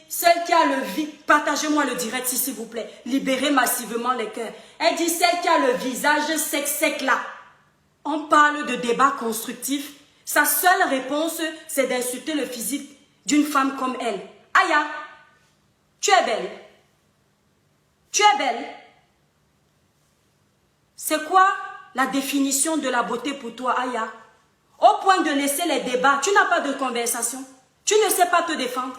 celle qui a le vide, partagez-moi le direct s'il vous plaît, libérez massivement les cœurs. Elle dit celle qui a le visage sec là. On parle de débat constructif. Sa seule réponse, c'est d'insulter le physique d'une femme comme elle. Aya, tu es belle. Tu es belle. C'est quoi la définition de la beauté pour toi, Aya? Au point de laisser les débats, tu n'as pas de conversation. Tu ne sais pas te défendre.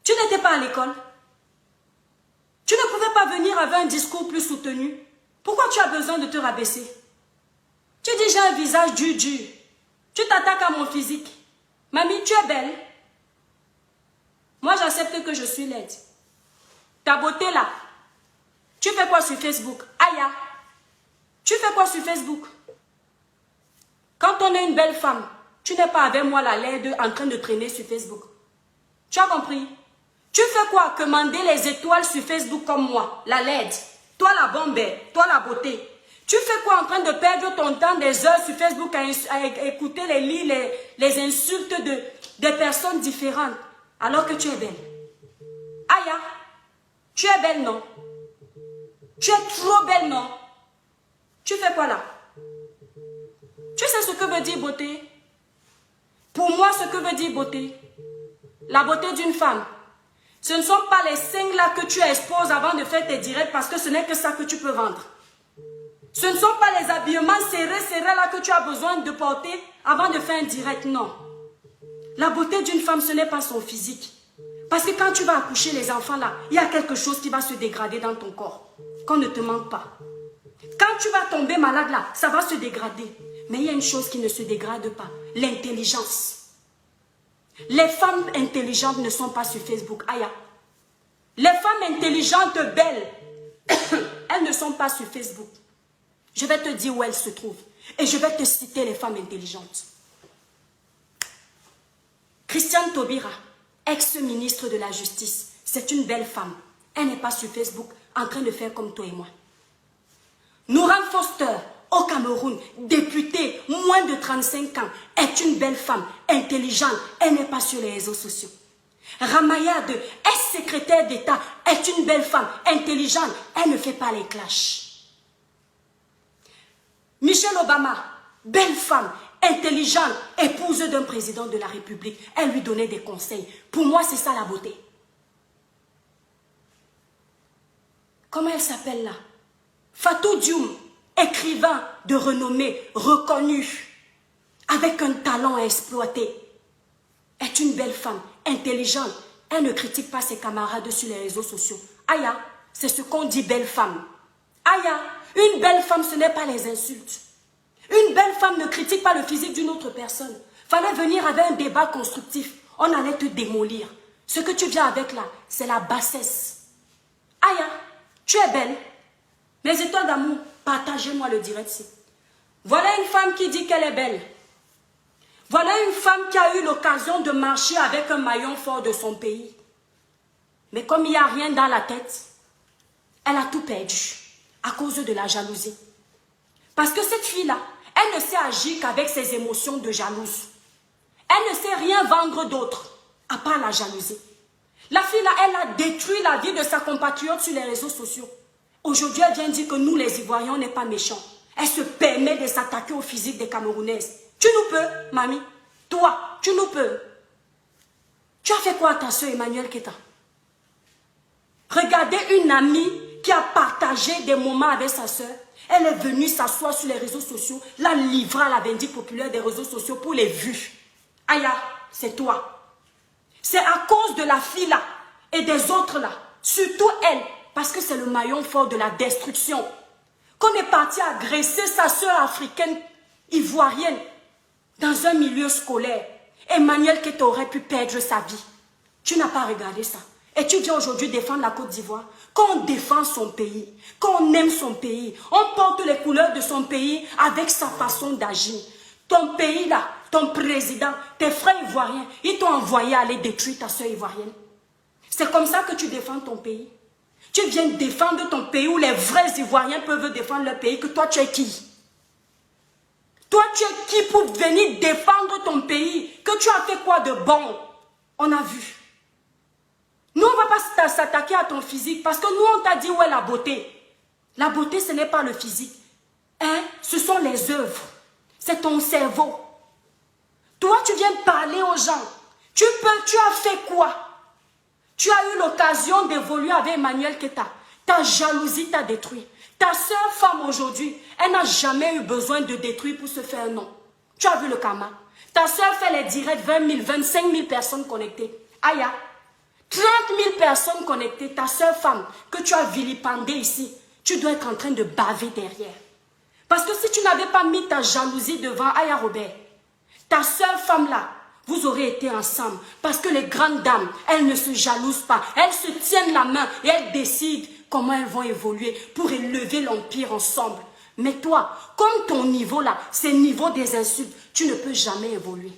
Tu n'étais pas à l'école. Tu ne pouvais pas venir avec un discours plus soutenu. Pourquoi tu as besoin de te rabaisser? Tu dis j'ai un visage dur. Tu t'attaques à mon physique. Mamie, tu es belle. Moi, j'accepte que je suis laide. Ta beauté là. Tu fais quoi sur Facebook? Aya. Tu fais quoi sur Facebook? Quand on est une belle femme, tu n'es pas avec moi la laide en train de traîner sur Facebook. Tu as compris? Tu fais quoi? Commander les étoiles sur Facebook comme moi, la laide. Toi la bombe, toi la beauté. Tu fais quoi en train de perdre ton temps des heures sur Facebook à écouter les insultes des personnes différentes alors que tu es belle? Aya, tu es belle non? Tu es trop belle non? Tu fais quoi là? Tu sais ce que veut dire beauté? Pour moi, ce que veut dire beauté, la beauté d'une femme, ce ne sont pas les seins là que tu exposes avant de faire tes directs parce que ce n'est que ça que tu peux vendre. Ce ne sont pas les habillements serrés là que tu as besoin de porter avant de faire un direct, non. La beauté d'une femme, ce n'est pas son physique. Parce que quand tu vas accoucher les enfants là, il y a quelque chose qui va se dégrader dans ton corps. Qu'on ne te manque pas. Quand tu vas tomber malade là, ça va se dégrader. Mais il y a une chose qui ne se dégrade pas, l'intelligence. Les femmes intelligentes ne sont pas sur Facebook. Aya. Les femmes intelligentes, belles, elles ne sont pas sur Facebook. Je vais te dire où elles se trouvent. Et je vais te citer les femmes intelligentes. Christiane Taubira, ex-ministre de la Justice, c'est une belle femme. Elle n'est pas sur Facebook en train de faire comme toi et moi. Nouran Foster, au Cameroun, députée, moins de 35 ans, est une belle femme, intelligente, elle n'est pas sur les réseaux sociaux. Ramayad, ex-secrétaire d'État, est une belle femme, intelligente, elle ne fait pas les clashs. Michelle Obama, belle femme, intelligente, épouse d'un président de la République, elle lui donnait des conseils. Pour moi, c'est ça la beauté. Comment elle s'appelle là? Fatou Dioum, écrivain de renommée, reconnu, avec un talent à exploiter, est une belle femme, intelligente. Elle ne critique pas ses camarades sur les réseaux sociaux. Aya, c'est ce qu'on dit belle femme. Aya, une belle femme, ce n'est pas les insultes. Une belle femme ne critique pas le physique d'une autre personne. Fallait venir avec un débat constructif. On allait te démolir. Ce que tu viens avec là, c'est la bassesse. Aya, tu es belle. Mes étoiles d'amour, partagez-moi le direct. Voilà une femme qui dit qu'elle est belle. Voilà une femme qui a eu l'occasion de marcher avec un maillon fort de son pays. Mais comme il n'y a rien dans la tête, elle a tout perdu à cause de la jalousie. Parce que cette fille-là, elle ne sait agir qu'avec ses émotions de jalouse. Elle ne sait rien vendre d'autre, à part la jalousie. La fille-là, elle a détruit la vie de sa compatriote sur les réseaux sociaux. Aujourd'hui, elle vient dire que nous, les Ivoiriens, on n'est pas méchants. Elle se permet de s'attaquer au physique des Camerounaises. Tu nous peux, mamie. Toi, tu nous peux. Tu as fait quoi à ta soeur Emmanuel Keta? Regardez une amie qui a partagé des moments avec sa soeur. Elle est venue s'asseoir sur les réseaux sociaux, la livrer à la vindicte populaire des réseaux sociaux pour les vues. Aya, c'est toi. C'est à cause de la fille là et des autres là, surtout elle, parce que c'est le maillon fort de la destruction, qu'on est parti agresser sa soeur africaine ivoirienne dans un milieu scolaire. Emmanuel Keta aurait pu perdre sa vie. Tu n'as pas regardé ça. Et tu viens aujourd'hui défendre la Côte d'Ivoire. Quand on défend son pays, quand on aime son pays, on porte les couleurs de son pays avec sa façon d'agir. Ton pays là, ton président, tes frères ivoiriens, ils t'ont envoyé aller détruire ta soeur ivoirienne. C'est comme ça que tu défends ton pays. Tu viens défendre ton pays où les vrais Ivoiriens peuvent défendre leur pays, que toi tu es qui? Toi tu es qui pour venir défendre ton pays? Que tu as fait quoi de bon? On a vu. à s'attaquer à ton physique parce que nous, on t'a dit où est la beauté. La beauté, ce n'est pas le physique. Hein? Ce sont les œuvres. C'est ton cerveau. Toi, tu viens parler aux gens. Tu as fait quoi? Tu as eu l'occasion d'évoluer avec Emmanuel Keta. Ta jalousie t'a détruit. Ta soeur femme aujourd'hui, elle n'a jamais eu besoin de détruire pour se faire un nom. Tu as vu le karma. Ta soeur fait les directs 20 000, 25 000 personnes connectées. Aya, 30 000 personnes connectées. Ta soeur femme que tu as vilipendée ici, tu dois être en train de baver derrière. Parce que si tu n'avais pas mis ta jalousie devant Aya Robert, ta soeur femme là, vous aurez été ensemble. Parce que les grandes dames, elles ne se jalousent pas. Elles se tiennent la main et elles décident comment elles vont évoluer pour élever l'empire ensemble. Mais toi, comme ton niveau là, c'est le niveau des insultes, tu ne peux jamais évoluer.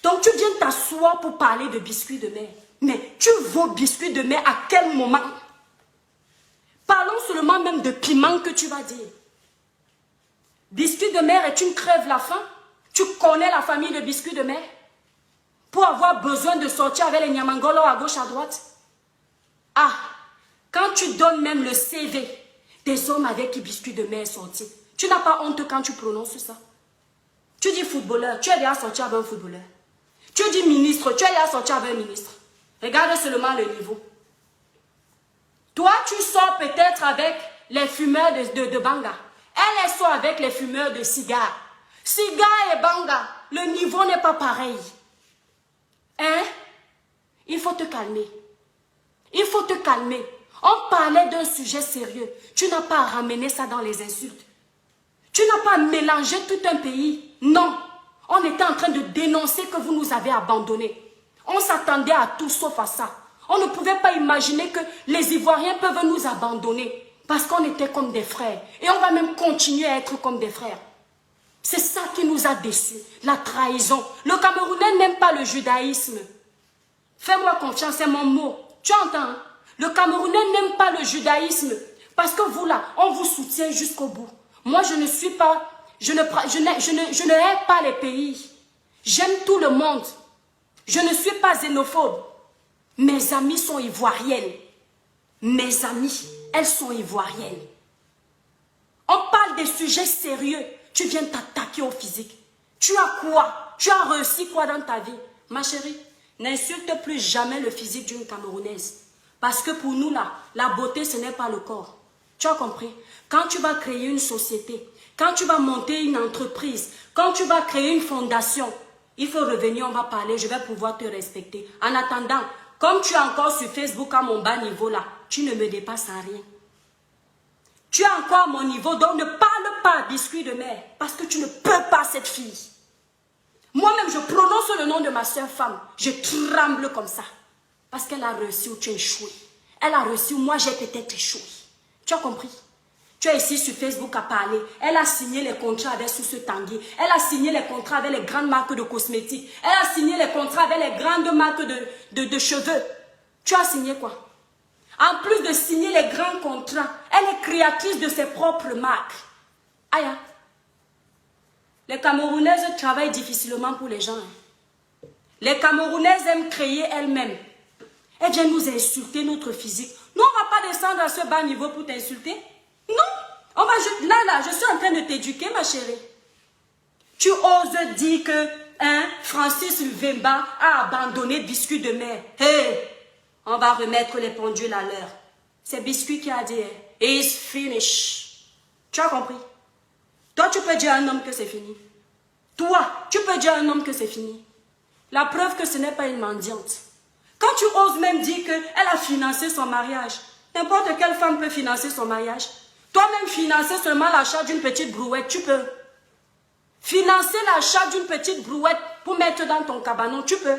Donc tu viens t'asseoir pour parler de biscuits de mer. Mais tu vaux biscuits de mer à quel moment? Parlons seulement même de piment que tu vas dire. Biscuits de mer et tu crèves la faim? Tu connais la famille de biscuits de mer? Pour avoir besoin de sortir avec les Nyamangolo à gauche à droite? Ah, quand tu donnes même le CV des hommes avec qui biscuits de mer sortis, tu n'as pas honte quand tu prononces ça? Tu dis footballeur, tu es déjà sorti avec un footballeur. Tu dis ministre, tu es déjà sorti avec un ministre. Regarde seulement le niveau. Toi, tu sors peut-être avec les fumeurs de banga. Elle sort avec les fumeurs de cigares. Cigares et banga, le niveau n'est pas pareil. Hein? Il faut te calmer. Il faut te calmer. On parlait d'un sujet sérieux. Tu n'as pas à ramener ça dans les insultes. Tu n'as pas à mélanger tout un pays. Non. On était en train de dénoncer que vous nous avez abandonnés. On s'attendait à tout sauf à ça. On ne pouvait pas imaginer que les Ivoiriens peuvent nous abandonner. Parce qu'on était comme des frères. Et on va même continuer à être comme des frères. C'est ça qui nous a déçus. La trahison. Le Camerounais n'aime pas le judaïsme. Fais-moi confiance, c'est mon mot. Tu entends? Hein? Le Camerounais n'aime pas le judaïsme. Parce que vous là, on vous soutient jusqu'au bout. Moi, je ne suis pas... Je ne hais pas les pays. J'aime tout le monde. Je ne suis pas xénophobe. Mes amies sont ivoiriennes. Mes amies, elles sont ivoiriennes. On parle des sujets sérieux. Tu viens t'attaquer au physique. Tu as quoi? Tu as réussi quoi dans ta vie? Ma chérie, n'insulte plus jamais le physique d'une Camerounaise. Parce que pour nous là, la beauté ce n'est pas le corps. Tu as compris? Quand tu vas créer une société, quand tu vas monter une entreprise, quand tu vas créer une fondation, il faut revenir, on va parler, je vais pouvoir te respecter. En attendant, comme tu es encore sur Facebook à mon bas niveau là, tu ne me dépasses en rien. Tu es encore à mon niveau, donc ne parle pas biscuit de mer, parce que tu ne peux pas cette fille. Moi-même, je prononce le nom de ma soeur femme, je tremble comme ça, parce qu'elle a réussi où tu as échoué. Elle a réussi où moi j'ai peut-être échoué. Tu as compris? Tu es ici sur Facebook à parler. Elle a signé les contrats avec Sousse Tanguy. Elle a signé les contrats avec les grandes marques de cosmétiques. Elle a signé les contrats avec les grandes marques de cheveux. Tu as signé quoi? En plus de signer les grands contrats, elle est créatrice de ses propres marques. Aïe. Les Camerounaises travaillent difficilement pour les gens. Les Camerounaises aiment créer elles-mêmes. Elles viennent nous insulter notre physique. Nous, on ne va pas descendre à ce bas niveau pour t'insulter. Non. On va juste... Là, je suis en train de t'éduquer, ma chérie. Tu oses dire que Francis Vemba a abandonné Biscuit de mer. Hey, on va remettre les pendules à l'heure. C'est Biscuit qui a dit, it's finished. Tu as compris? Toi, tu peux dire à un homme que c'est fini. Toi, tu peux dire à un homme que c'est fini. La preuve que ce n'est pas une mendiante. Quand tu oses même dire qu'elle a financé son mariage, n'importe quelle femme peut financer son mariage. Toi-même financer seulement l'achat d'une petite brouette, tu peux. Financer l'achat d'une petite brouette pour mettre dans ton cabanon, tu peux.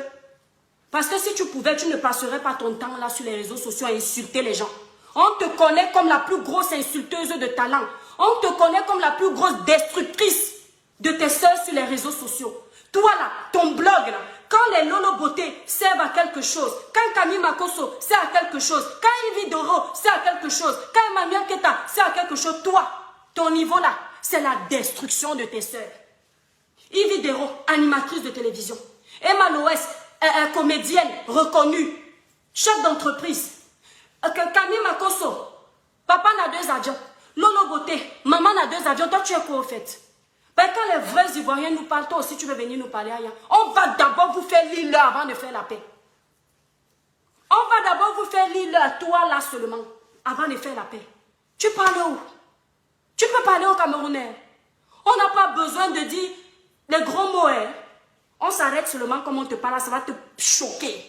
Parce que si tu pouvais, tu ne passerais pas ton temps là sur les réseaux sociaux à insulter les gens. On te connaît comme la plus grosse insulteuse de talent. On te connaît comme la plus grosse destructrice de tes soeurs sur les réseaux sociaux. Toi là, ton blog là, quand les Lolo Beauté servent à quelque chose, quand Camille Makosso sert à quelque chose, quand Yves Doro sert à quelque chose, quand Emmanuel Keta sert à quelque chose, toi, ton niveau là, c'est la destruction de tes soeurs. Yves Doro, animatrice de télévision. Emma Loès, comédienne reconnue, chef d'entreprise. Camille Makoso, papa n'a 2 avions. Lolo Beauté, maman n'a 2 avions. Toi, tu es quoi au fait? Ben, quand les vrais Ivoiriens nous parlent, toi aussi, tu veux venir nous parler ailleurs. On va d'abord vous faire l'île avant de faire la paix. On va d'abord vous faire l'île à toi là seulement, avant de faire la paix. Tu parles où? Tu peux parler aux Camerounais. On n'a pas besoin de dire les gros mots. Hein. On s'arrête seulement comme on te parle, ça va te choquer.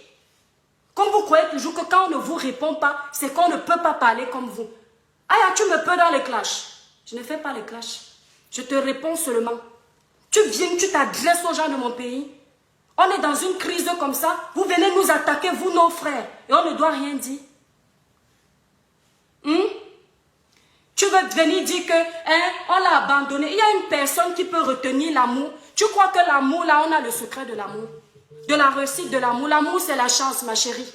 Comme vous croyez toujours que quand on ne vous répond pas, c'est qu'on ne peut pas parler comme vous. Aya, tu me peux dans les clashs. Je ne fais pas les clashs. Je te réponds seulement. Tu viens, tu t'adresses aux gens de mon pays. On est dans une crise comme ça. Vous venez nous attaquer, vous, nos frères. Et on ne doit rien dire. Tu veux venir dire que on l'a abandonné. Il y a une personne qui peut retenir l'amour. Tu crois que l'amour, là, on a le secret de l'amour. De la réussite de l'amour. L'amour, c'est la chance, ma chérie.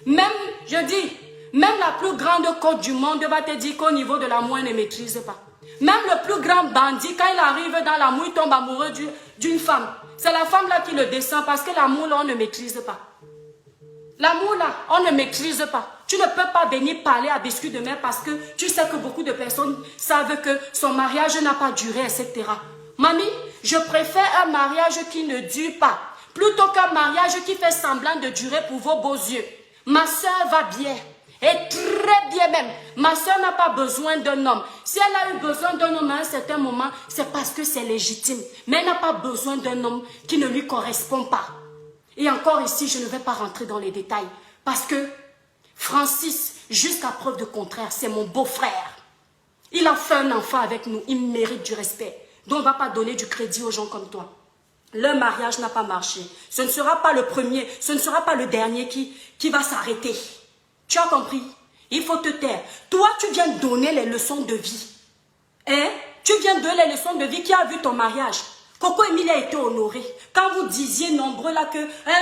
Même, je dis, même la plus grande côte du monde va te dire qu'au niveau de l'amour, elle ne maîtrise pas. Même le plus grand bandit, quand il arrive dans l'amour, il tombe amoureux d'une femme. C'est la femme là qui le descend parce que l'amour là, on ne maîtrise pas. L'amour là, on ne maîtrise pas. Tu ne peux pas venir parler à biscuit de mer parce que tu sais que beaucoup de personnes savent que son mariage n'a pas duré, etc. Mamie, je préfère un mariage qui ne dure pas plutôt qu'un mariage qui fait semblant de durer pour vos beaux yeux. Ma soeur va bien. Et très bien même. Ma soeur n'a pas besoin d'un homme. Si elle a eu besoin d'un homme à un certain moment, c'est parce que c'est légitime. Mais elle n'a pas besoin d'un homme qui ne lui correspond pas. Et encore ici, je ne vais pas rentrer dans les détails. Parce que Francis, jusqu'à preuve de contraire, c'est mon beau-frère. Il a fait un enfant avec nous. Il mérite du respect. Donc on ne va pas donner du crédit aux gens comme toi. Le mariage n'a pas marché. Ce ne sera pas le premier, ce ne sera pas le dernier qui va s'arrêter. Tu as compris? Il faut te taire. Toi, tu viens donner les leçons de vie. Hein? Tu viens donner les leçons de vie. Qui a vu ton mariage? Coco Emilie a été honorée. Quand vous disiez nombreux là que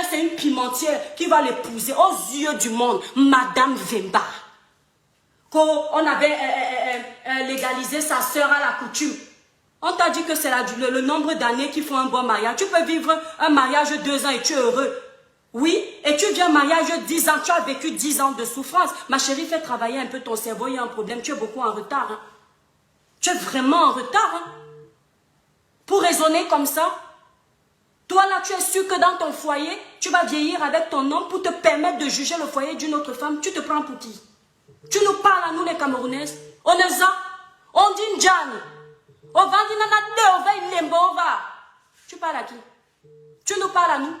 c'est une pimentière qui va l'épouser aux yeux du monde, Madame Vemba. Qu'on avait légalisé sa sœur à la coutume. On t'a dit que c'est le nombre d'années qui font un bon mariage. Tu peux vivre un mariage 2 ans et tu es heureux. Oui, et tu viens mariage 10 ans, tu as vécu 10 ans de souffrance. Ma chérie, fais travailler un peu ton cerveau, il y a un problème, tu es beaucoup en retard. Hein. Tu es vraiment en retard. Hein. Pour raisonner comme ça, toi là, tu es sûr que dans ton foyer, tu vas vieillir avec ton homme pour te permettre de juger le foyer d'une autre femme. Tu te prends pour qui? Tu nous parles à nous les Camerounaises. On est ça. On dit Ndjani. On va dire tu parles à qui? Tu nous parles à nous?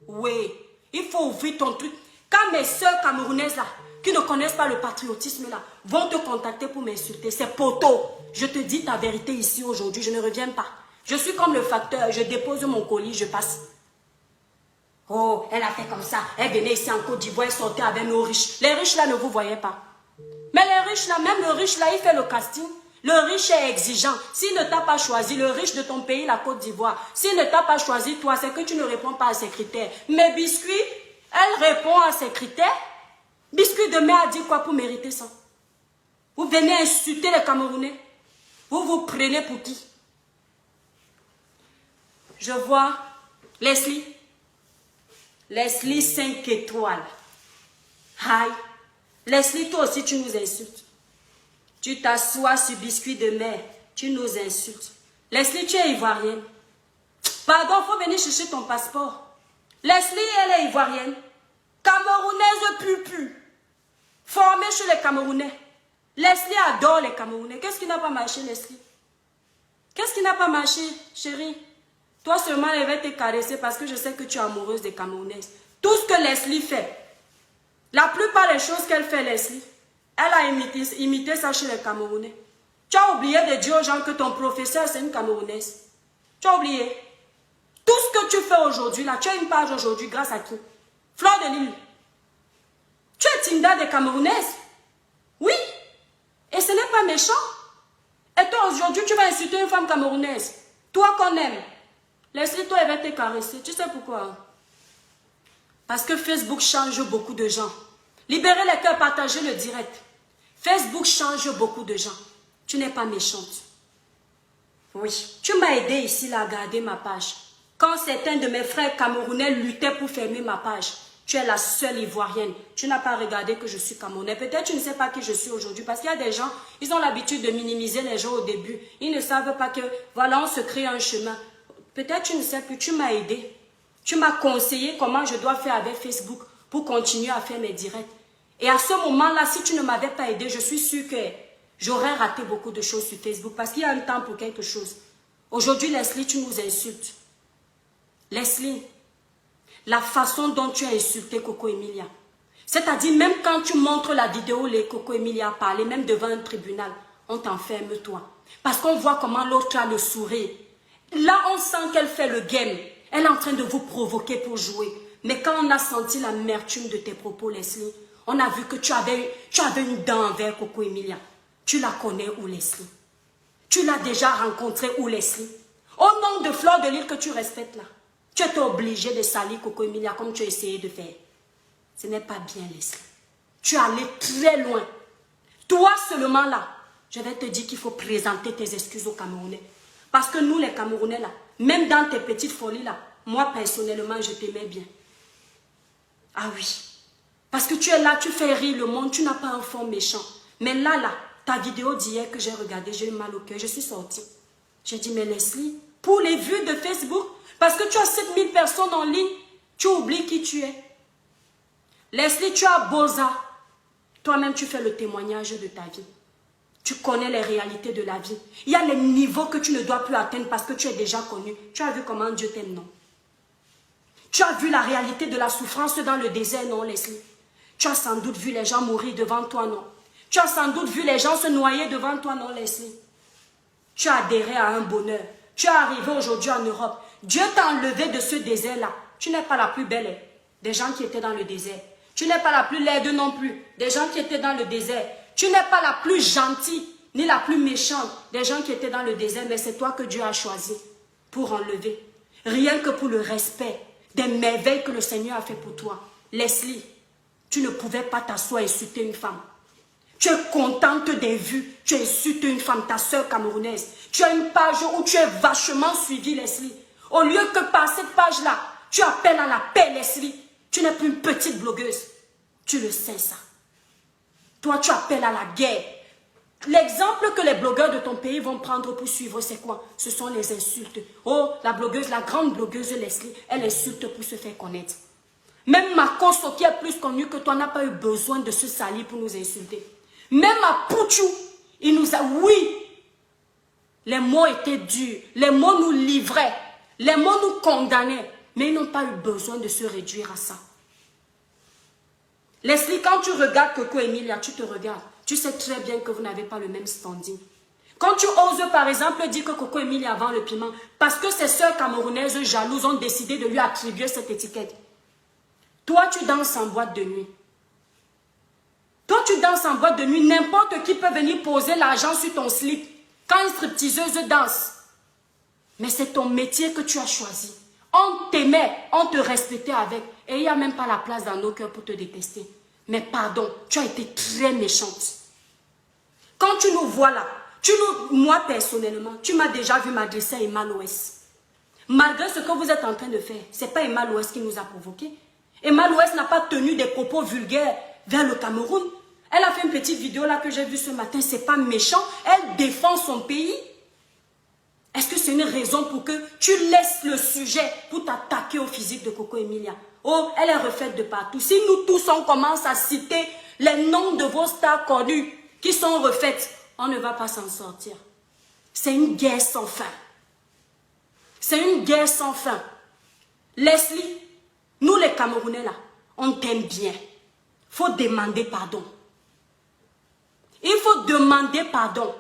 Oui, il faut ouvrir ton truc. Quand mes soeurs camerounaises là, qui ne connaissent pas le patriotisme là, vont te contacter pour m'insulter, c'est poteau. Je te dis ta vérité ici aujourd'hui, je ne reviens pas. Je suis comme le facteur, je dépose mon colis, je passe. Oh, elle a fait comme ça. Elle venait ici en Côte d'Ivoire, elle sortait avec nos riches. Les riches là ne vous voyez pas. Mais les riches là, même le riche là, il fait le casting. Le riche est exigeant. S'il ne t'a pas choisi, le riche de ton pays, la Côte d'Ivoire, s'il ne t'a pas choisi, toi, c'est que tu ne réponds pas à ses critères. Mais Biscuit, elle répond à ses critères. Biscuit demain a dit quoi pour mériter ça? Vous venez insulter les Camerounais. Vous vous prenez pour qui? Je vois Leslie. Leslie 5 étoiles. Hi. Leslie, toi aussi, tu nous insultes. Tu t'assois sur biscuit de mer. Tu nous insultes. Leslie, tu es ivoirienne. Pardon, il faut venir chercher ton passeport. Leslie, elle est ivoirienne. Camerounaise pupu. Formée chez les Camerounais. Leslie adore les Camerounais. Qu'est-ce qui n'a pas marché, Leslie? Qu'est-ce qui n'a pas marché, chérie? Toi seulement, elle va te caresser parce que je sais que tu es amoureuse des Camerounaises. Tout ce que Leslie fait, la plupart des choses qu'elle fait, Leslie, elle a imité ça chez les Camerounais. Tu as oublié de dire aux gens que ton professeur, c'est une Camerounaise. Tu as oublié. Tout ce que tu fais aujourd'hui, là, tu as une page aujourd'hui grâce à qui? Fleur de Lille. Tu es Tinda des Camerounaises. Oui. Et ce n'est pas méchant. Et toi, aujourd'hui, tu vas insulter une femme camerounaise. Toi qu'on aime. Laisse-toi, elle va te caresser. Tu sais pourquoi? Parce que Facebook change beaucoup de gens. Libérez les cœurs, partagez le direct. Facebook change beaucoup de gens. Tu n'es pas méchante. Oui. Tu m'as aidé ici là, à garder ma page. Quand certains de mes frères camerounais luttaient pour fermer ma page, Tu es la seule Ivoirienne. Tu n'as pas regardé que je suis Camerounais. Peut-être tu ne sais pas qui je suis aujourd'hui. Parce qu'il y a des gens, ils ont l'habitude de minimiser les gens au début. Ils ne savent pas que, voilà, on se crée un chemin. Peut-être tu ne sais plus, tu m'as aidé. Tu m'as conseillé comment je dois faire avec Facebook pour continuer à faire mes directs. Et à ce moment-là, si tu ne m'avais pas aidé, je suis sûre que j'aurais raté beaucoup de choses sur Facebook. Parce qu'il y a un temps pour quelque chose. Aujourd'hui, Leslie, tu nous insultes. Leslie, la façon dont tu as insulté Coco Emilia. C'est-à-dire, même quand tu montres la vidéo, les Coco Emilia parler, même devant un tribunal, on t'enferme toi. Parce qu'on voit comment l'autre a le sourire. Là, on sent qu'elle fait le game. Elle est en train de vous provoquer pour jouer. Mais quand on a senti l'amertume de tes propos, Leslie, on a vu que tu avais une dent envers Coco Emilia. Tu la connais où, Leslie? Tu l'as déjà rencontrée où, Leslie? Au nom de Fleur de Lys que tu respectes là. Tu étais obligé de salir Coco Emilia comme tu as essayé de faire. Ce n'est pas bien, Leslie. Tu es allé très loin. Toi seulement là, je vais te dire qu'il faut présenter tes excuses aux Camerounais. Parce que nous, les Camerounais là, même dans tes petites folies là, moi personnellement, je t'aimais bien. Ah oui. Parce que tu es là, tu fais rire le monde, tu n'as pas un fond méchant. Mais là, ta vidéo d'hier que j'ai regardée, j'ai eu mal au cœur, je suis sortie. J'ai dit, mais Leslie, pour les vues de Facebook, parce que tu as 7000 personnes en ligne, tu oublies qui tu es. Leslie, tu as Boza. Toi-même, tu fais le témoignage de ta vie. Tu connais les réalités de la vie. Il y a les niveaux que tu ne dois plus atteindre parce que tu es déjà connu. Tu as vu comment Dieu t'aime, non? Tu as vu la réalité de la souffrance dans le désert, non, Leslie? Tu as sans doute vu les gens mourir devant toi, non? Tu as sans doute vu les gens se noyer devant toi, non, Leslie? Tu as adhéré à un bonheur. Tu es arrivé aujourd'hui en Europe. Dieu t'a enlevé de ce désert-là. Tu n'es pas la plus belle des gens qui étaient dans le désert. Tu n'es pas la plus laide non plus des gens qui étaient dans le désert. Tu n'es pas la plus gentille ni la plus méchante des gens qui étaient dans le désert. Mais c'est toi que Dieu a choisi pour enlever. Rien que pour le respect des merveilles que le Seigneur a fait pour toi. Leslie, tu ne pouvais pas t'asseoir et insulter une femme. Tu es contente des vues. Tu insultes une femme, ta soeur camerounaise. Tu as une page où tu es vachement suivi, Leslie. Au lieu que par cette page-là, tu appelles à la paix, Leslie. Tu n'es plus une petite blogueuse. Tu le sais, ça. Toi, tu appelles à la guerre. L'exemple que les blogueurs de ton pays vont prendre pour suivre, c'est quoi? Ce sont les insultes. Oh, la blogueuse, la grande blogueuse Leslie, elle insulte pour se faire connaître. Même Makosso, qui est plus connu que toi, n'a pas eu besoin de se salir pour nous insulter. Même à Pouchou, il nous a... Oui, les mots étaient durs. Les mots nous livraient. Les mots nous condamnaient. Mais ils n'ont pas eu besoin de se réduire à ça. Leslie, quand tu regardes Coco Emilia, tu te regardes. Tu sais très bien que vous n'avez pas le même standing. Quand tu oses, par exemple, dire que Coco Emilia vend le piment, parce que ses sœurs camerounaises jalouses ont décidé de lui attribuer cette étiquette. Toi, tu danses en boîte de nuit. Toi, tu danses en boîte de nuit. N'importe qui peut venir poser l'argent sur ton slip quand une stripteaseuse danse. Mais c'est ton métier que tu as choisi. On t'aimait, on te respectait avec. Et il n'y a même pas la place dans nos cœurs pour te détester. Mais pardon, tu as été très méchante. Quand tu nous vois là, moi personnellement, tu m'as déjà vu m'adresser à Emma Loès. Malgré ce que vous êtes en train de faire, ce n'est pas Emma Loès qui nous a provoqués. Emma Loès n'a pas tenu des propos vulgaires vers le Cameroun. Elle a fait une petite vidéo là que j'ai vue ce matin, ce n'est pas méchant. Elle défend son pays. Est-ce que c'est une raison pour que tu laisses le sujet pour t'attaquer au physique de Coco Emilia? Oh, elle est refaite de partout. Si nous tous on commence à citer les noms de vos stars connues qui sont refaites, on ne va pas s'en sortir. C'est une guerre sans fin. C'est une guerre sans fin. Leslie, nous les Camerounais là, on t'aime bien. Il faut demander pardon. Il faut demander pardon.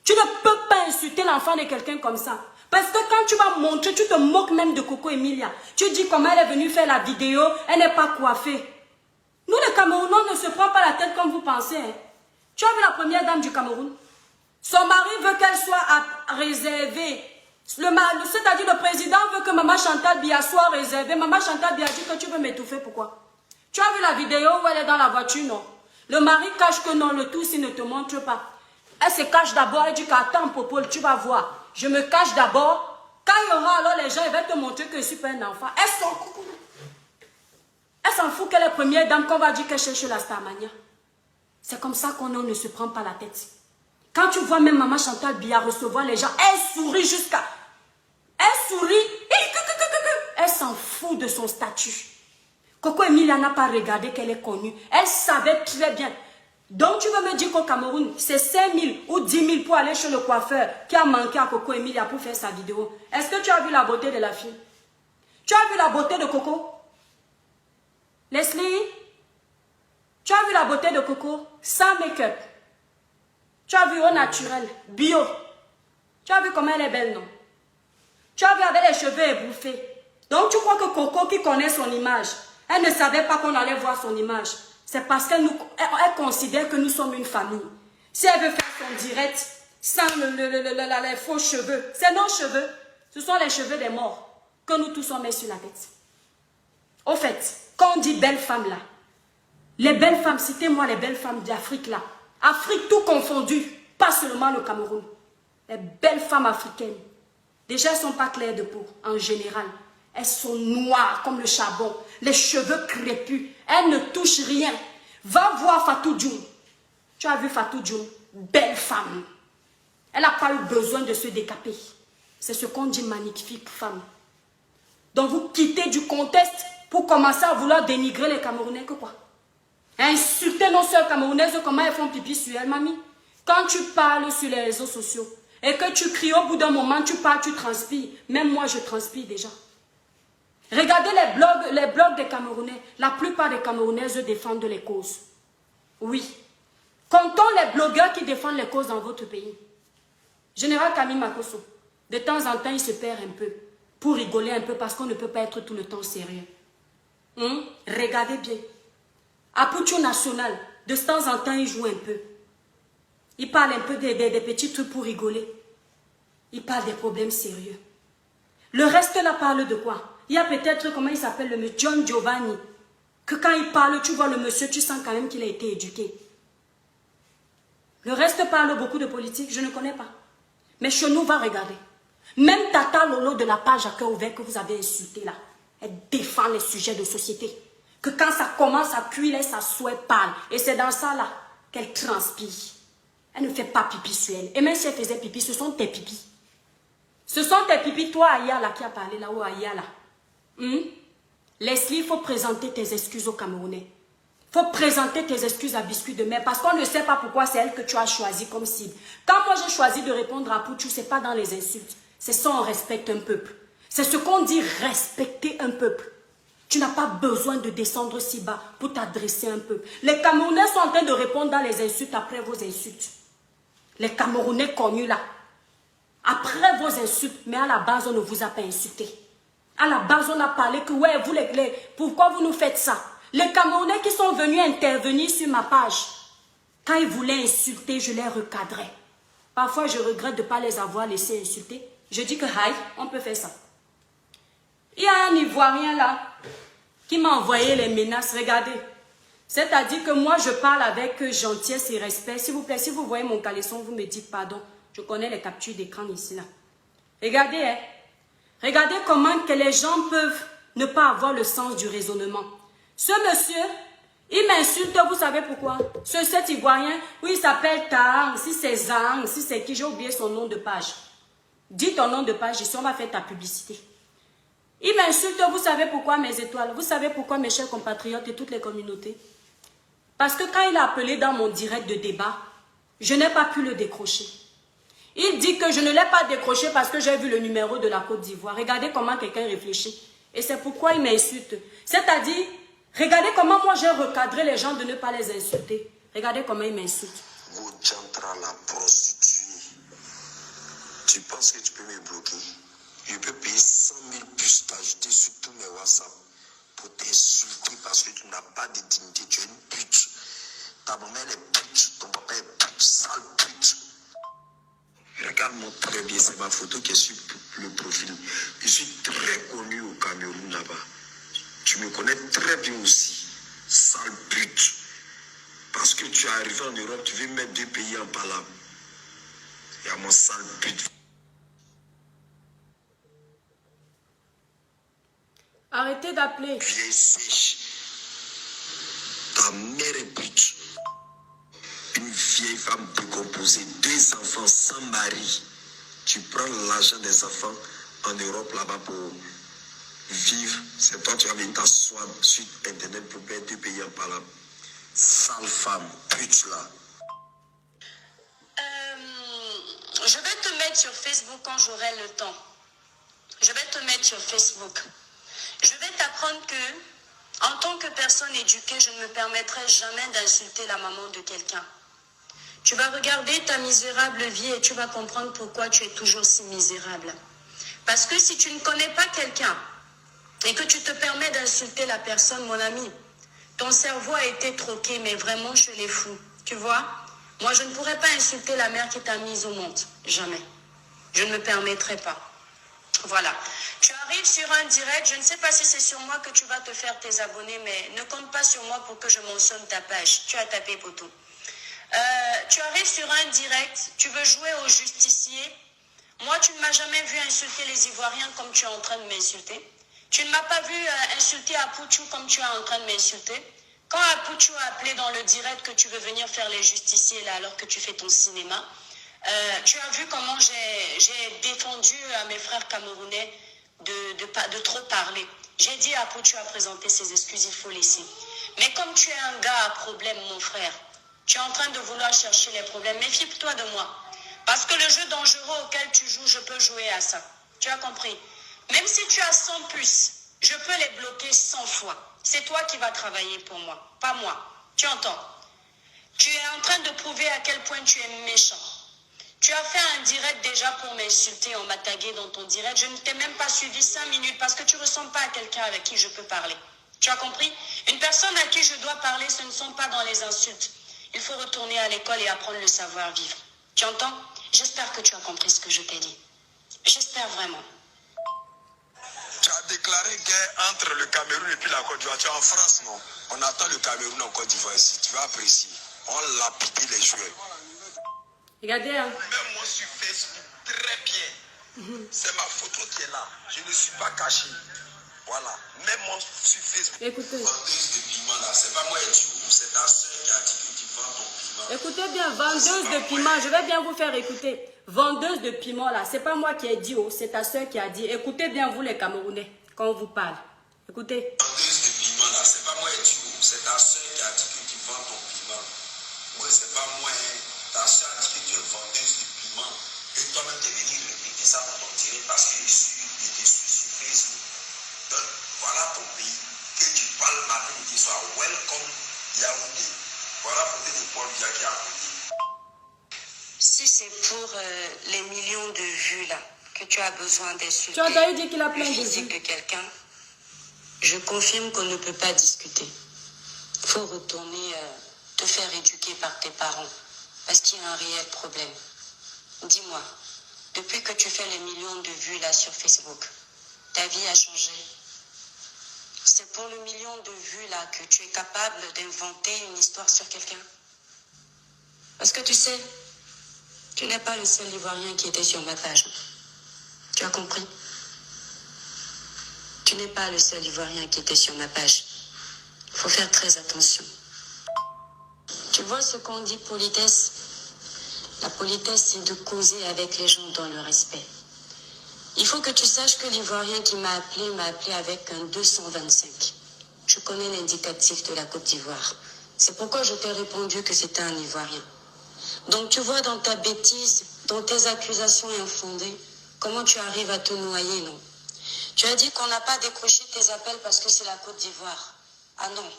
Tu ne peux pas insulter l'enfant de quelqu'un comme ça. Parce que quand tu vas montrer, tu te moques même de Coco Emilia. Tu dis comment elle est venue faire la vidéo, elle n'est pas coiffée. Nous les Camerounais, on ne se prend pas la tête comme vous pensez. Hein. Tu as vu la première dame du Cameroun? Son mari veut qu'elle soit réservée. C'est-à-dire le président veut que Maman Chantal Biya soit réservée. Maman Chantal Biya dit que tu veux m'étouffer, pourquoi? Tu as vu la vidéo où elle est dans la voiture, non? Le mari cache que non, le tout s'il ne te montre pas. Elle se cache d'abord, elle dit qu'attends Popol, tu vas voir. Je me cache d'abord. Quand il y aura alors les gens, ils vont te montrer que je suis pas un enfant. Elles sont... Elle s'en fout qu'elle est première dame, qu'on va dire qu'elle cherche la Starmania. C'est comme ça qu'on ne se prend pas la tête. Quand tu vois même Maman Chantal Biya recevoir les gens, elle sourit jusqu'à... Elle sourit. Elle s'en fout de son statut. Coco Emilia n'a pas regardé qu'elle est connue. Elle savait très bien. Donc tu veux me dire qu'au Cameroun, c'est 5 000 ou 10 000 pour aller chez le coiffeur qui a manqué à Coco Emilia pour faire sa vidéo. Est-ce que tu as vu la beauté de la fille? Tu as vu la beauté de Coco? Leslie? Tu as vu la beauté de Coco? Sans make-up. Tu as vu au naturel, bio. Tu as vu comment elle est belle, non? Tu as vu avec les cheveux ébouffés. Donc tu crois que Coco qui connaît son image, elle ne savait pas qu'on allait voir son image. C'est parce qu'elle elle considère que nous sommes une famille. Si elle veut faire son direct sans les faux cheveux, c'est nos cheveux. Ce sont les cheveux des morts que nous tous on met sur la tête. Au fait, quand on dit belles femmes là, les belles femmes, citez-moi les belles femmes d'Afrique là. Afrique tout confondu, pas seulement le Cameroun. Les belles femmes africaines, déjà elles ne sont pas claires de peau en général. Elles sont noires comme le charbon, les cheveux crépus, elles ne touchent rien. Va voir Fatou Dioum. Tu as vu Fatou Dioum? Belle femme. Elle n'a pas eu besoin de se décaper. C'est ce qu'on dit magnifique femme. Donc vous quittez du contexte pour commencer à vouloir dénigrer les Camerounais que quoi? Insulter nos soeurs camerounaises, comment elles font pipi sur elles, mamie? Quand tu parles sur les réseaux sociaux et que tu cries, au bout d'un moment, tu parles, tu transpires. Même moi, je transpire déjà. Regardez les blogs des Camerounais. La plupart des Camerounaises défendent les causes. Oui. Comptons les blogueurs qui défendent les causes dans votre pays. Général Camille Makosso, de temps en temps, il se perd un peu. Pour rigoler un peu parce qu'on ne peut pas être tout le temps sérieux. Regardez bien. Apucho National, de temps en temps, il joue un peu. Il parle un peu des petits trucs pour rigoler. Il parle des problèmes sérieux. Le reste là parle de quoi? Il y a peut-être, comment il s'appelle, le monsieur John Giovanni, que quand il parle, tu vois le monsieur, tu sens quand même qu'il a été éduqué. Le reste parle beaucoup de politique, je ne connais pas. Mais chez nous, va regarder. Même Tata Lolo de la page à cœur ouvert que vous avez insulté là, elle défend les sujets de société. Que quand ça commence à cuire, elle s'assoit, parle. Et c'est dans ça là qu'elle transpire. Elle ne fait pas pipi sur elle. Et même si elle faisait pipi, ce sont tes pipis. Ce sont tes pipis, toi Aya là qui a parlé là, ou Aya là. Leslie, il faut présenter tes excuses aux Camerounais. Il faut présenter tes excuses à Biscuit de Mer parce qu'on ne sait pas pourquoi c'est elle que tu as choisi comme cible. Quand moi j'ai choisi de répondre à Pouchou, ce n'est pas dans les insultes. C'est ça, on respecte un peuple. C'est ce qu'on dit respecter un peuple. Tu n'as pas besoin de descendre si bas pour t'adresser à un peuple. Les Camerounais sont en train de répondre dans les insultes après vos insultes. Les Camerounais connus là. Après vos insultes, mais à la base, on ne vous a pas insulté. À la base, on a parlé que, ouais, vous pourquoi vous nous faites ça? Les Camerounais qui sont venus intervenir sur ma page, quand ils voulaient insulter, je les recadrais. Parfois, je regrette de ne pas les avoir laissés insulter. Je dis que, aïe, on peut faire ça. Il y a un Ivoirien là, qui m'a envoyé les menaces, regardez. C'est-à-dire que moi, je parle avec gentillesse et respect. S'il vous plaît, si vous voyez mon caleçon, vous me dites pardon. Je connais les captures d'écran ici, là. Regardez, hein. Regardez comment que les gens peuvent ne pas avoir le sens du raisonnement. Ce monsieur, il m'insulte, vous savez pourquoi? Cet Ivoirien, oui, il s'appelle Tang, si c'est Zang, si c'est qui, j'ai oublié son nom de page. Dis ton nom de page ici, on va faire ta publicité. Il m'insulte, vous savez pourquoi mes étoiles? Vous savez pourquoi mes chers compatriotes et toutes les communautés? Parce que quand il a appelé dans mon direct de débat, je n'ai pas pu le décrocher. Il dit que je ne l'ai pas décroché parce que j'ai vu le numéro de la Côte d'Ivoire. Regardez comment quelqu'un réfléchit. Et c'est pourquoi il m'insulte. C'est-à-dire, regardez comment moi j'ai recadré les gens de ne pas les insulter. Regardez comment il m'insulte. La prostituée. Tu penses que tu peux me bloquer? Je peux payer 100 000 puces t'ajouter sur tous mes WhatsApp pour t'insulter parce que tu n'as pas de dignité. Tu es une pute. Ta maman est pute. Ton papa est pute. Sale pute. Regarde-moi très bien, c'est ma photo qui est sur le profil. Je suis très connu au Cameroun là-bas. Tu me connais très bien aussi. Sale pute. Parce que tu es arrivé en Europe, tu veux mettre deux pays en palabre. Il y a mon sale pute. Arrêtez d'appeler. Vieille sèche. Ta mère est pute. Une vieille femme décomposée, 2 enfants sans mari. Tu prends l'argent des enfants en Europe là-bas pour vivre. C'est toi qui as mis ta soie sur Internet pour te payer en parlant. Sale femme, pute là. Je vais te mettre sur Facebook quand j'aurai le temps. Je vais te mettre sur Facebook. Je vais t'apprendre que, en tant que personne éduquée, je ne me permettrai jamais d'insulter la maman de quelqu'un. Tu vas regarder ta misérable vie et tu vas comprendre pourquoi tu es toujours si misérable. Parce que si tu ne connais pas quelqu'un et que tu te permets d'insulter la personne, mon ami, ton cerveau a été troqué, mais vraiment chez les fous. Tu vois? Moi, je ne pourrais pas insulter la mère qui t'a mise au monde. Jamais. Je ne me permettrai pas. Voilà. Tu arrives sur un direct. Je ne sais pas si c'est sur moi que tu vas te faire tes abonnés, mais ne compte pas sur moi pour que je mentionne ta page. Tu as tapé poteau. Tu arrives sur un direct. Tu veux jouer au justicier. Moi, tu ne m'as jamais vu insulter les Ivoiriens comme tu es en train de m'insulter. Tu ne m'as pas vu insulter Apouchou comme tu es en train de m'insulter. Quand Apouchou a appelé dans le direct que tu veux venir faire les justiciers là alors que tu fais ton cinéma, tu as vu comment j'ai défendu à mes frères camerounais de trop parler. J'ai dit à Apouchou à présenter ses excuses, il faut laisser. Mais comme tu es un gars à problème, mon frère, tu es en train de vouloir chercher les problèmes. Méfie-toi de moi. Parce que le jeu dangereux auquel tu joues, je peux jouer à ça. Tu as compris? Même si tu as 100 puces, je peux les bloquer 100 fois. C'est toi qui vas travailler pour moi, pas moi. Tu entends? Tu es en train de prouver à quel point tu es méchant. Tu as fait un direct déjà pour m'insulter, on m'a tagué dans ton direct. Je ne t'ai même pas suivi 5 minutes parce que tu ne ressembles pas à quelqu'un avec qui je peux parler. Tu as compris? Une personne à qui je dois parler, ce ne sont pas dans les insultes. Il faut retourner à l'école et apprendre le savoir-vivre. Tu entends? J'espère que tu as compris ce que je t'ai dit. J'espère vraiment. Tu as déclaré guerre entre le Cameroun et puis la Côte d'Ivoire. Tu es en France, non? On attend le Cameroun en Côte d'Ivoire ici. Tu vas apprécier. On l'a piqué les joueurs. Regardez, hein. Même moi sur Facebook, très bien. C'est ma photo qui est là. Je ne suis pas caché. Voilà. Même moi sur Facebook. Écoutez. Vendeuse de piment là, c'est pas moi et tu. C'est ta soeur qui a dit que tu vends ton piment. Écoutez bien, vendeuse de piment, je vais bien vous faire écouter. Vendeuse de piment là, c'est pas moi qui ai dit, oh, c'est ta soeur qui a dit. Écoutez bien vous les Camerounais, quand on vous parle. Écoutez. Vendeuse de piment là, c'est pas moi et tu. C'est ta soeur qui a dit que tu vends ton piment. Oui, c'est pas moi. Ta soeur a dit que tu es vendeuse de piment. Et toi-même t'es venu répéter ça dans ton direct parce que je te suis sur Facebook. Donc voilà ton pays. Que tu parles matin et soir. Welcome Yaoundé. Voilà peut-être le Paul Biya qui est à côté. Si c'est pour les millions de vues là que tu as besoin d'insulter, Tu as d'ailleurs dit qu'il a plein de physique vues. de quelqu'un, je confirme qu'on ne peut pas discuter. Il faut retourner te faire éduquer par tes parents parce qu'il y a un réel problème. Dis-moi, depuis que tu fais les millions de vues là sur Facebook, ta vie a changé. C'est pour le million de vues là que tu es capable d'inventer une histoire sur quelqu'un. Parce que tu sais, tu n'es pas le seul Ivoirien qui était sur ma page. Tu as compris? Tu n'es pas le seul Ivoirien qui était sur ma page. Il faut faire très attention. Tu vois ce qu'on dit politesse? La politesse, c'est de causer avec les gens dans le respect. Il faut que tu saches que l'Ivoirien qui m'a appelé avec un 225. Je connais l'indicatif de la Côte d'Ivoire. C'est pourquoi je t'ai répondu que c'était un Ivoirien. Donc tu vois dans ta bêtise, dans tes accusations infondées, comment tu arrives à te noyer, non? Tu as dit qu'on n'a pas décroché tes appels parce que c'est la Côte d'Ivoire. Ah non,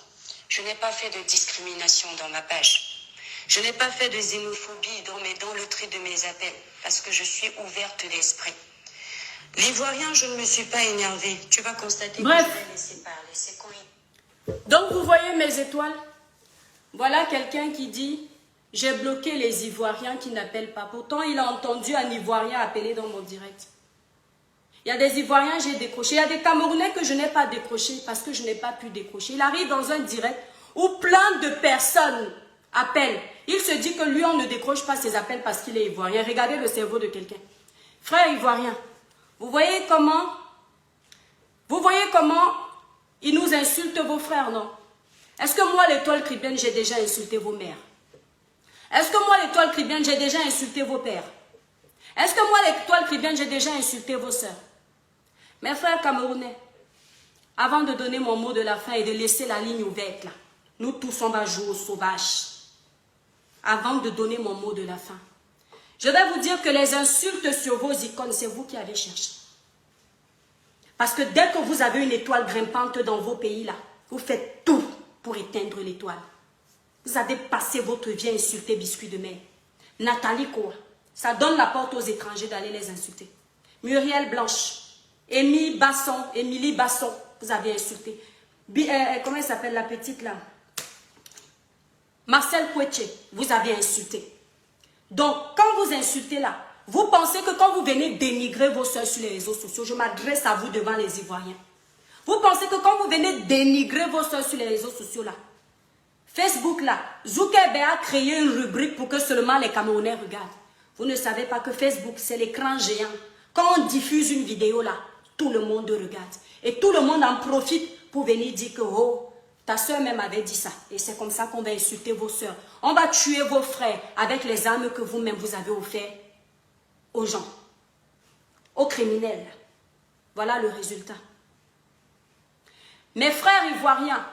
je n'ai pas fait de discrimination dans ma page. Je n'ai pas fait de xénophobie dans le tri de mes appels parce que je suis ouverte d'esprit. L'Ivoirien, je ne me suis pas énervée. Tu vas constater Bref. que je vais laisser parler. C'est quand il... Donc vous voyez mes étoiles. Voilà quelqu'un qui dit « J'ai bloqué les Ivoiriens qui n'appellent pas ». Pourtant, il a entendu un Ivoirien appeler dans mon direct. Il y a des Ivoiriens, j'ai décroché. Il y a des Camerounais que je n'ai pas décroché parce que je n'ai pas pu décrocher. Il arrive dans un direct où plein de personnes appellent. Il se dit que lui, on ne décroche pas ses appels parce qu'il est Ivoirien. Regardez le cerveau de quelqu'un. Frère Ivoirien, vous voyez comment il nous insulte vos frères, non? Est-ce que moi, l'étoile chrétienne, j'ai déjà insulté vos mères? Est-ce que moi, l'étoile chrétienne, j'ai déjà insulté vos pères? Est-ce que moi, l'étoile chrétienne, j'ai déjà insulté vos sœurs? Mes frères camerounais, avant de donner mon mot de la fin et de laisser la ligne ouverte, là, nous tous, on va jouer au sauvage. Avant de donner mon mot de la fin, je vais vous dire que les insultes sur vos icônes, c'est vous qui avez cherché. Parce que dès que vous avez une étoile grimpante dans vos pays, là, vous faites tout pour éteindre l'étoile. Vous avez passé votre vie à insulter Biscuit de mer. Nathalie Koa, ça donne la porte aux étrangers d'aller les insulter. Muriel Blanche, Émilie Basson, vous avez insulté. Comment elle s'appelle la petite là? Marcel Kouetche, vous avez insulté. Donc, quand vous insultez là, vous pensez que quand vous venez dénigrer vos soeurs sur les réseaux sociaux, je m'adresse à vous devant les Ivoiriens. Vous pensez que quand vous venez dénigrer vos soeurs sur les réseaux sociaux là, Facebook là, Zuckerberg a créé une rubrique pour que seulement les Camerounais regardent. Vous ne savez pas que Facebook, c'est l'écran géant. Quand on diffuse une vidéo là, tout le monde regarde. Et tout le monde en profite pour venir dire que, oh, ta soeur même avait dit ça. Et c'est comme ça qu'on va insulter vos soeurs. On va tuer vos frères avec les armes que vous-même vous avez offertes aux gens, aux criminels. Voilà le résultat. Mes frères ivoiriens,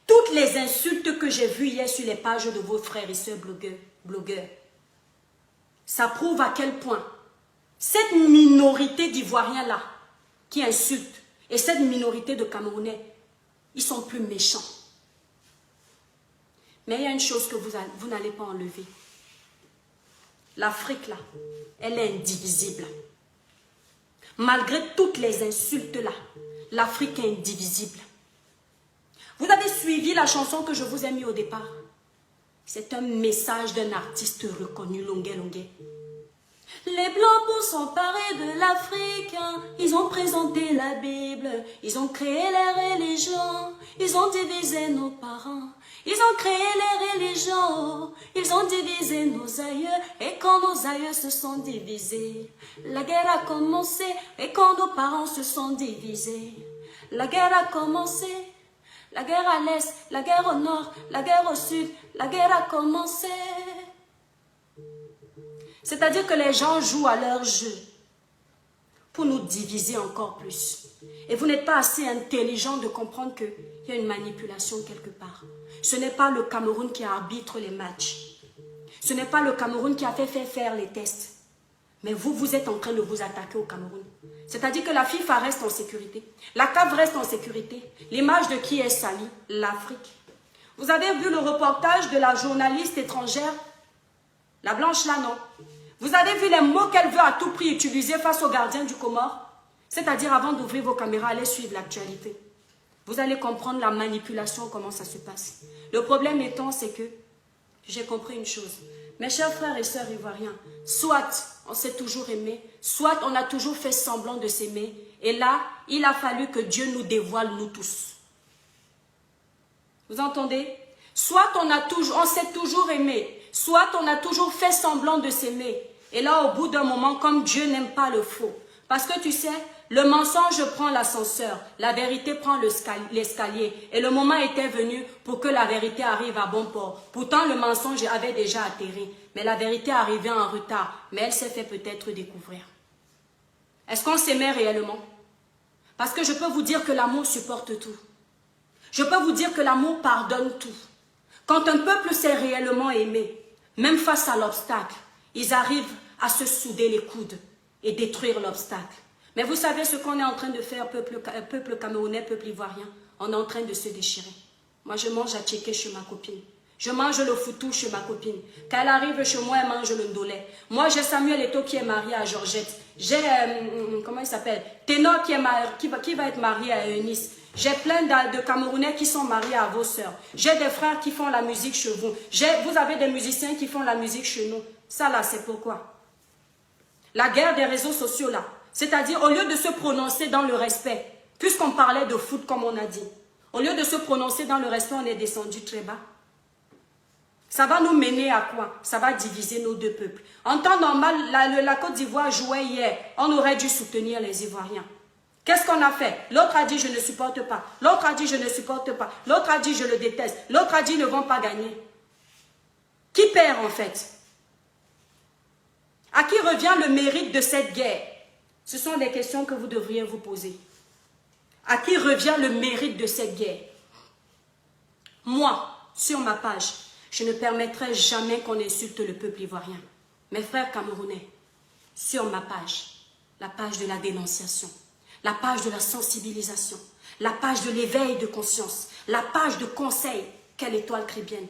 toutes les insultes que j'ai vues hier sur les pages de vos frères et sœurs blogueurs, ça prouve à quel point cette minorité d'Ivoiriens-là qui insultent et cette minorité de Camerounais, ils sont plus méchants. Mais il y a une chose que vous n'allez pas enlever. L'Afrique, là, elle est indivisible. Malgré toutes les insultes, là, l'Afrique est indivisible. Vous avez suivi la chanson que je vous ai mise au départ. C'est un message d'un artiste reconnu, Longuet Longuet. Les Blancs pour s'emparer de l'Afrique, ils ont présenté la Bible, ils ont créé les religions, ils ont divisé nos parents, ils ont créé les religions, ils ont divisé nos aïeux, et quand nos aïeux se sont divisés, la guerre a commencé, et quand nos parents se sont divisés, la guerre a commencé, la guerre à l'est, la guerre au nord, la guerre au sud, la guerre a commencé. C'est-à-dire que les gens jouent à leur jeu pour nous diviser encore plus. Et vous n'êtes pas assez intelligent de comprendre qu'il y a une manipulation quelque part. Ce n'est pas le Cameroun qui arbitre les matchs. Ce n'est pas le Cameroun qui a fait faire les tests. Mais vous êtes en train de vous attaquer au Cameroun. C'est-à-dire que la FIFA reste en sécurité. La CAF reste en sécurité. L'image de qui est salie? L'Afrique. Vous avez vu le reportage de la journaliste étrangère? La blanche là, non. Vous avez vu les mots qu'elle veut à tout prix utiliser face aux gardiens du Comore? C'est-à-dire avant d'ouvrir vos caméras, allez suivre l'actualité. Vous allez comprendre la manipulation, comment ça se passe. Le problème étant, c'est que j'ai compris une chose. Mes chers frères et sœurs ivoiriens, soit on s'est toujours aimé, soit on a toujours fait semblant de s'aimer. Et là, il a fallu que Dieu nous dévoile, nous tous. Vous entendez? Soit on s'est toujours aimé, soit on a toujours fait semblant de s'aimer. Et là, au bout d'un moment, comme Dieu n'aime pas le faux. Parce que tu sais, le mensonge prend l'ascenseur, la vérité prend l'escalier. Et le moment était venu pour que la vérité arrive à bon port. Pourtant, le mensonge avait déjà atterri. Mais la vérité arrivait en retard. Mais elle s'est fait peut-être découvrir. Est-ce qu'on s'aimait réellement? Parce que je peux vous dire que l'amour supporte tout. Je peux vous dire que l'amour pardonne tout. Quand un peuple s'est réellement aimé, même face à l'obstacle, ils arrivent à se souder les coudes et détruire l'obstacle. Mais vous savez ce qu'on est en train de faire, peuple camerounais, peuple ivoirien? On est en train de se déchirer. Moi, je mange à tchéké chez ma copine. Je mange le foutou chez ma copine. Quand elle arrive chez moi, elle mange le ndolé. Moi, j'ai Samuel Eto'o qui est marié à Georgette. J'ai, comment il s'appelle? Ténor qui va être marié à Eunice. J'ai plein de Camerounais qui sont mariés à vos sœurs. J'ai des frères qui font la musique chez vous. Vous avez des musiciens qui font la musique chez nous. Ça là, c'est pourquoi? La guerre des réseaux sociaux là. C'est-à-dire, au lieu de se prononcer dans le respect, puisqu'on parlait de foot comme on a dit, au lieu de se prononcer dans le respect, on est descendu très bas. Ça va nous mener à quoi? Ça va diviser nos deux peuples. En temps normal, la Côte d'Ivoire jouait hier. On aurait dû soutenir les Ivoiriens. Qu'est-ce qu'on a fait? L'autre a dit je ne supporte pas. L'autre a dit je ne supporte pas. L'autre a dit je le déteste. L'autre a dit ils ne vont pas gagner. Qui perd en fait? À qui revient le mérite de cette guerre? Ce sont des questions que vous devriez vous poser. À qui revient le mérite de cette guerre? Moi, sur ma page, je ne permettrai jamais qu'on insulte le peuple ivoirien. Mes frères camerounais, sur ma page, la page de la dénonciation, la page de la sensibilisation, la page de l'éveil de conscience, la page de conseil, quelle étoile chrétienne.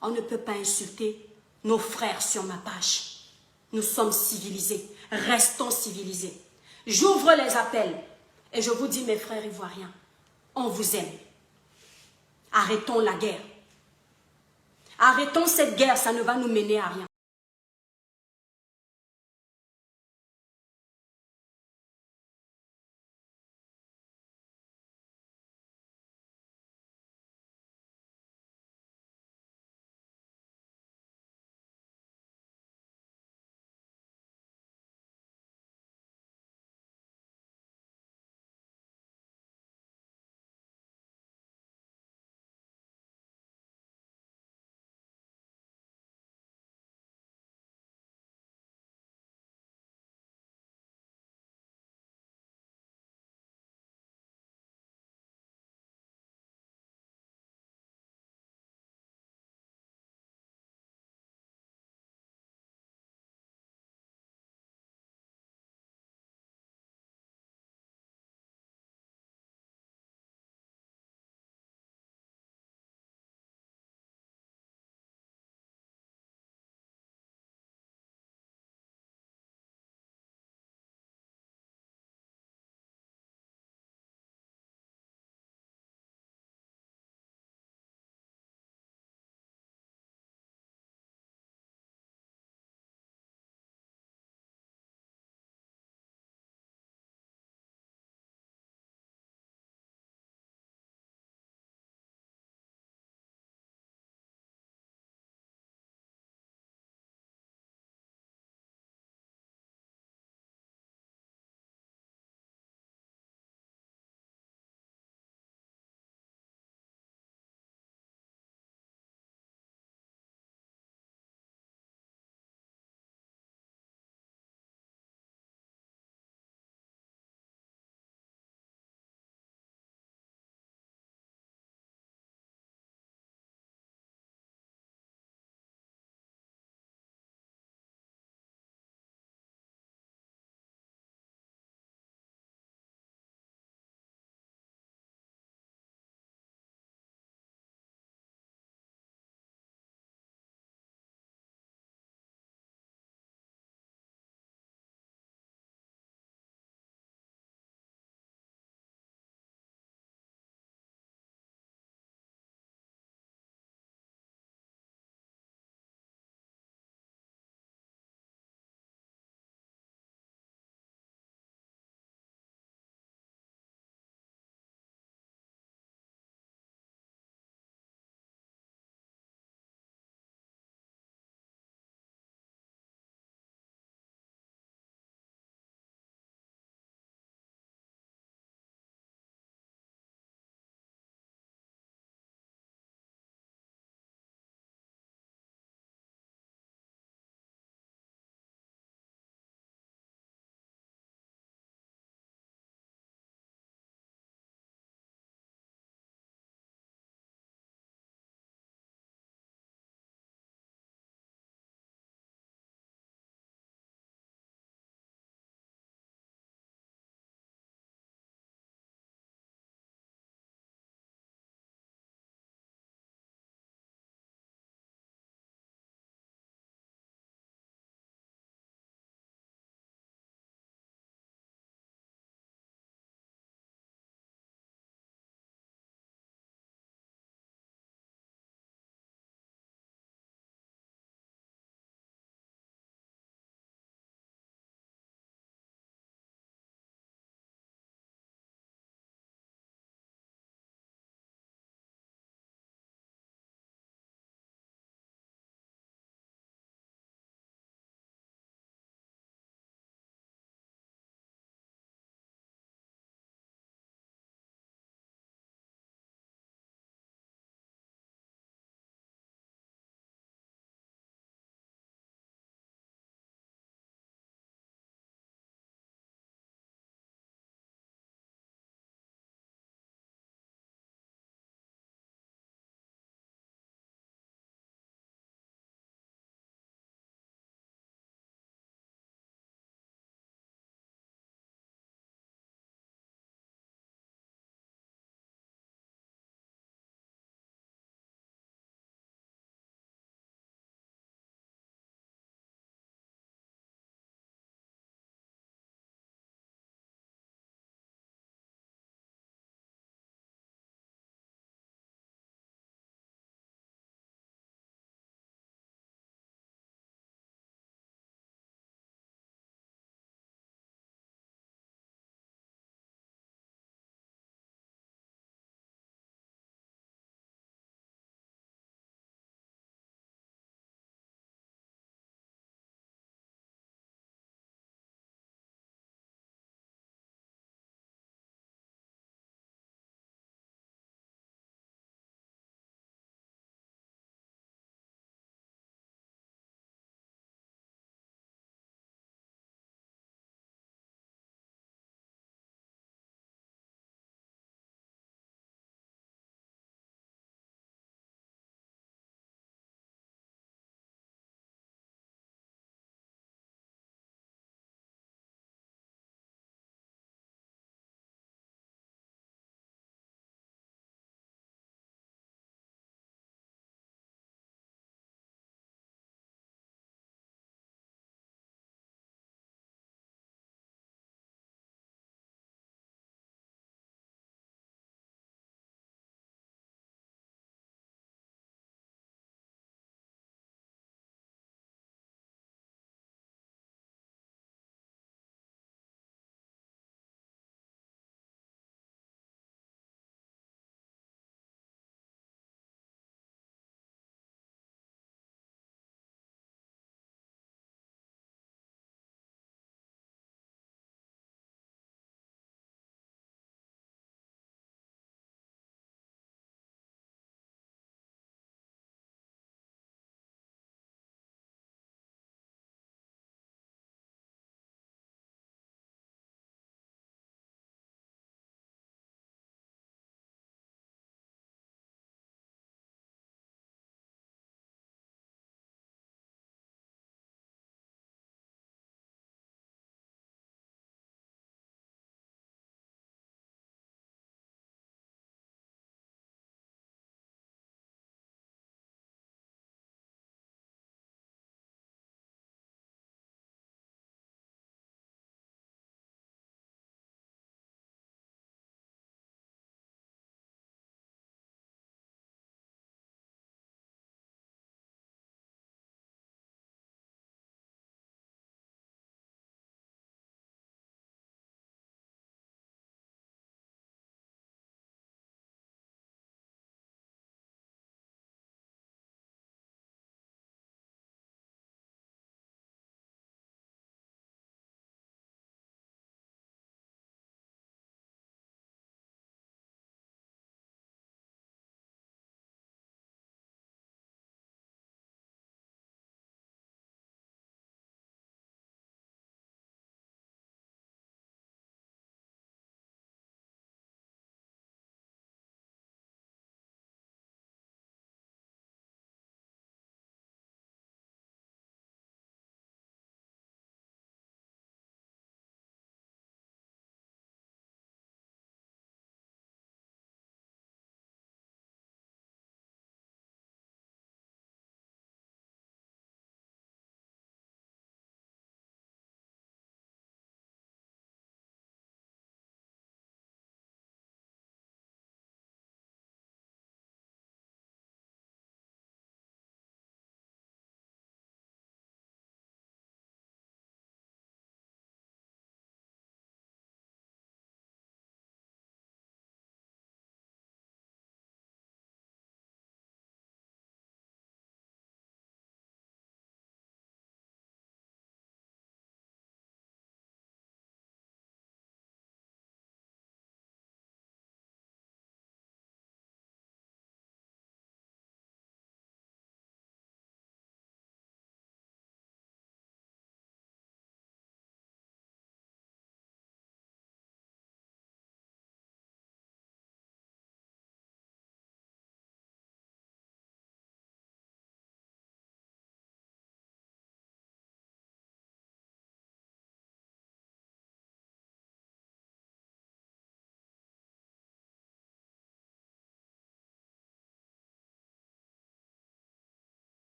On ne peut pas insulter nos frères sur ma page. Nous sommes civilisés, restons civilisés. J'ouvre les appels et je vous dis mes frères ivoiriens, on vous aime. Arrêtons la guerre. Arrêtons cette guerre, ça ne va nous mener à rien.